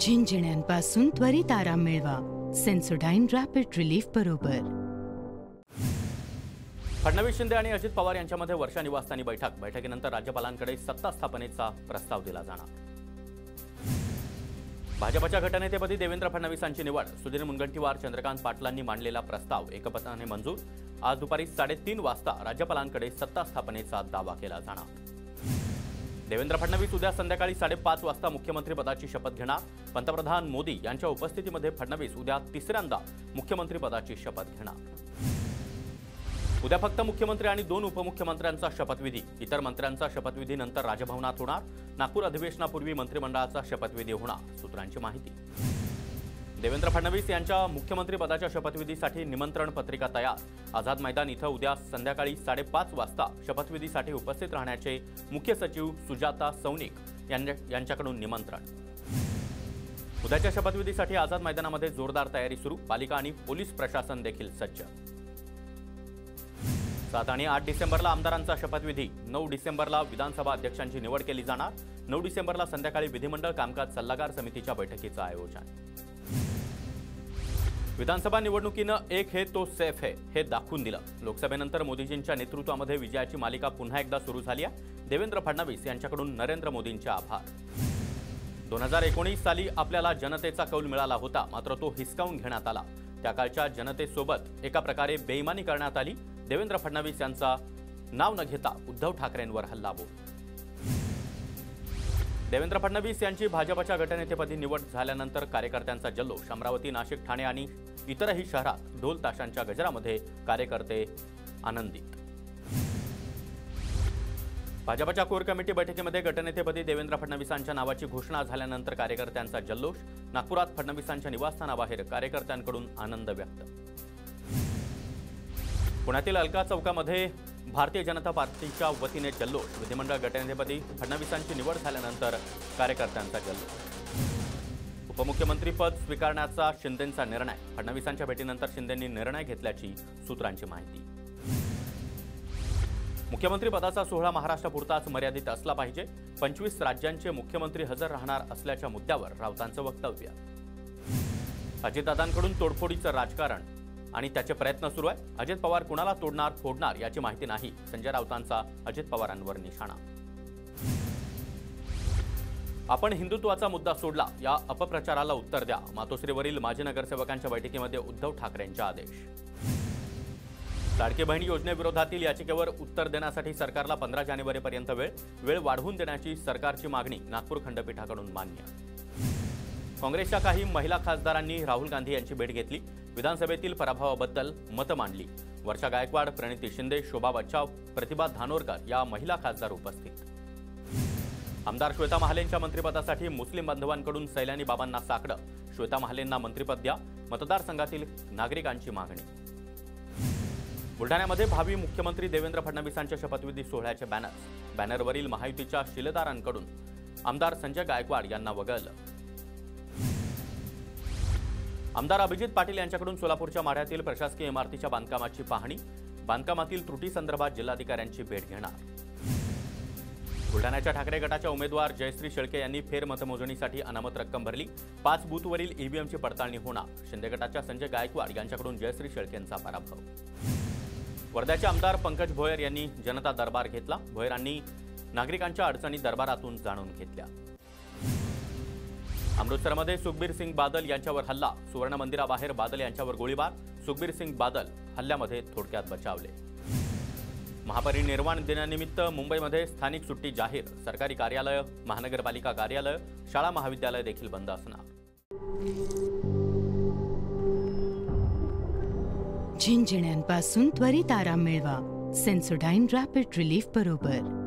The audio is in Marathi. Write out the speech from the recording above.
झिंझिण्यांपासून त्वरित आराम मिळवा. सेन्सोडाइन रॅपिड रिलीफ बरोबर. फडणवीस, शिंदे आणि अजित पवार यांच्यामध्ये वर्षा निवासस्थानी बैठकीनंतर राज्यपालांकडे सत्ता स्थापनेचा प्रस्ताव दिला जाणार. भाजपच्या गटनेतेपदी देवेंद्र फडणवीसांची निवड. सुधीर मुनगंटीवार, चंद्रकांत पाटलांनी मांडलेला प्रस्ताव एकमताने मंजूर. आज दुपारी 3:30 वाजता राज्यपालांकडे सत्ता स्थापनेचा दावा केला जाणार. देवेंद्र फडणवीस उद्या संध्याकाळी 5:30 वाजता मुख्यमंत्रीपदाची शपथ घेणार. पंतप्रधान मोदी यांच्या उपस्थितीमध्ये फडणवीस उद्या तिसऱ्यांदा मुख्यमंत्रीपदाची शपथ घेणार. उद्या फक्त मुख्यमंत्री आणि 2 उपमुख्यमंत्र्यांचा शपथविधी. इतर मंत्र्यांचा शपथविधी नंतर राजभवनात होणार. नागपूर अधिवेशनापूर्वी मंत्रिमंडळाचा शपथविधी होणार, सूत्रांची माहिती. देवेंद्र फडणवीस यांच्या मुख्यमंत्रीपदाच्या शपथविधीसाठी निमंत्रण पत्रिका तयार. आझाद मैदान इथं उद्या संध्याकाळी 5:30 वाजता शपथविधीसाठी उपस्थित राहण्याचे मुख्य सचिव सुजाता सौनिक यांच्याकडून निमंत्रण. उद्याच्या शपथविधीसाठी आझाद मैदानामध्ये जोरदार तयारी सुरू. पालिका आणि पोलीस प्रशासन देखील सज्ज. 7 आणि 8 डिसेंबरला आमदारांचा शपथविधी. 9 डिसेंबरला विधानसभा अध्यक्षांची निवड केली जाणार. 9 डिसेंबरला संध्याकाळी विधिमंडळ कामकाज सल्लागार समितीच्या बैठकीचं आयोजन. विधानसभा निवडणुकीनं एक है तो सेफ है हे दाखवून दिलं. लोकसभेनंतर मोदीजींच्या नेतृत्वामध्ये विजयाची मालिका पुन्हा एकदा सुरू झाली आहे. देवेंद्र फडणवीस यांच्याकडून नरेंद्र मोदींचे आभार. 2019 साली आपल्याला जनतेचा कौल मिळाला होता, मात्र तो हिसकावून घेण्यात आला. त्या काळच्या जनतेसोबत एका प्रकारे बेईमानी करण्यात आली. देवेंद्र फडणवीस यांचा नाव न घेता उद्धव ठाकरेंवर हल्लाबोल. देवेंद्र फडणवीस यांची भाजपच्या गटनेतेपदी निवड झाल्यानंतर कार्यकर्त्यांचा जल्लोष. अमरावती, नाशिक, ठाणे आणि इतरही शहरात ढोल ताशांच्या गजरामध्ये कार्यकर्ते आनंदित. भाजपच्या कोर कमिटी बैठकीमध्ये गटनेतेपदी देवेंद्र फडणवीसांच्या नावाची घोषणा झाल्यानंतर कार्यकर्त्यांचा जल्लोष. नागपुरात फडणवीसांच्या निवासस्थानाबाहेर कार्यकर्त्यांकडून आनंद व्यक्त. पुण्यातील अलका चौकामध्ये भारतीय जनता पार्टीच्या वतीने जल्लोष. विधिमंडळ गटनेतेपदी फडणवीसांची निवड झाल्यानंतर कार्यकर्त्यांचा जल्लोष. उपमुख्यमंत्रीपद स्वीकारण्याचा शिंदेंचा निर्णय. फडणवीसांच्या भेटीनंतर शिंदेंनी निर्णय घेतल्याची सूत्रांची माहिती. मुख्यमंत्रीपदाचा सोहळा महाराष्ट्रापुरताच मर्यादित असला पाहिजे. 25 राज्यांचे मुख्यमंत्री हजर राहणार असल्याच्या मुद्द्यावर राऊतांचं वक्तव्य. अजितदादांकडून तोडफोडीचं राजकारण आणि त्याचे प्रयत्न सुरू आहे. अजित पवार कुणाला तोडणार फोडणार याची माहिती नाही. संजय राऊतांचा अजित पवारांवर निशाणा. आपण हिंदुत्वाचा मुद्दा सोडला, या अपप्रचाराला उत्तर द्या. मातोश्रीवरील माजी नगरसेवकांच्या बैठकीमध्ये उद्धव ठाकरेंचे आदेश. लाडकी बहीण योजनेविरोधातील याचिकेवर उत्तर देण्यासाठी सरकारला 15 जानेवारीपर्यंत वेळ वाढवून देण्याची सरकारची मागणी नागपूर खंडपीठाकडून मान्य. काँग्रेसच्या काही महिला खासदारांनी राहुल गांधी यांची भेट घेतली. विधानसभेतील पराभवाबद्दल मतं मांडली. वर्षा गायकवाड, प्रणिती शिंदे, शोभा बच्चाव, प्रतिभा धानोरकर या महिला खासदार उपस्थित. आमदार श्वेता महालेंच्या मंत्रिपदासाठी मुस्लिम बांधवांकडून सैलानी बाबांना साकडं. श्वेता महालेंना मंत्रिपद द्या, मतदारसंघातील नागरिकांची मागणी. बुलढाण्यामध्ये भावी मुख्यमंत्री देवेंद्र फडणवीसांच्या शपथविधी सोहळ्याचे बॅनरवरील महायुतीच्या शिलेदारांकडून आमदार संजय गायकवाड यांना वगळलं. आमदार अभिजित पाटील यांच्याकडून सोलापूरच्या माढ्यातील प्रशासकीय इमारतीच्या बांधकामाची पाहणी. बांधकामातील त्रुटीसंदर्भात जिल्हाधिकाऱ्यांची भेट घेणार. बुलढाण्याच्या ठाकरे गटाच्या उमेदवार जयश्री शेळके यांनी फेरमतमोजणीसाठी अनामत रक्कम भरली. 5 बूथवरील ईव्हीएमची पडताळणी होणार. शिंदे गटाच्या संजय गायकवाड यांच्याकडून जयश्री शेळकेंचा पराभव. वर्ध्याचे आमदार पंकज भोयर यांनी जनता दरबार घेतला. भोयरांनी नागरिकांच्या अडचणी दरबारातून जाणून घेतल्या. अमृतसरमध्ये सुखबीर सिंग बादल यांच्यावर हल्ला. सुवर्ण मंदिराबाहेर बादल यांच्यावर गोळीबार. सुखबीर सिंग बादल हल्ल्यामध्ये थोडक्यात बचावले. महापरिनिर्वाण दिनानिमित्त मुंबईमध्ये स्थानिक सुट्टी जाहीर. सरकारी कार्यालय, महानगरपालिका कार्यालय, शाळा महाविद्यालय देखील बंद असणार. झिंझिण्यांपासून त्वरित आराम मिळवा. सेन्सोडाइन रॅपिड रिलीफ बरोबर.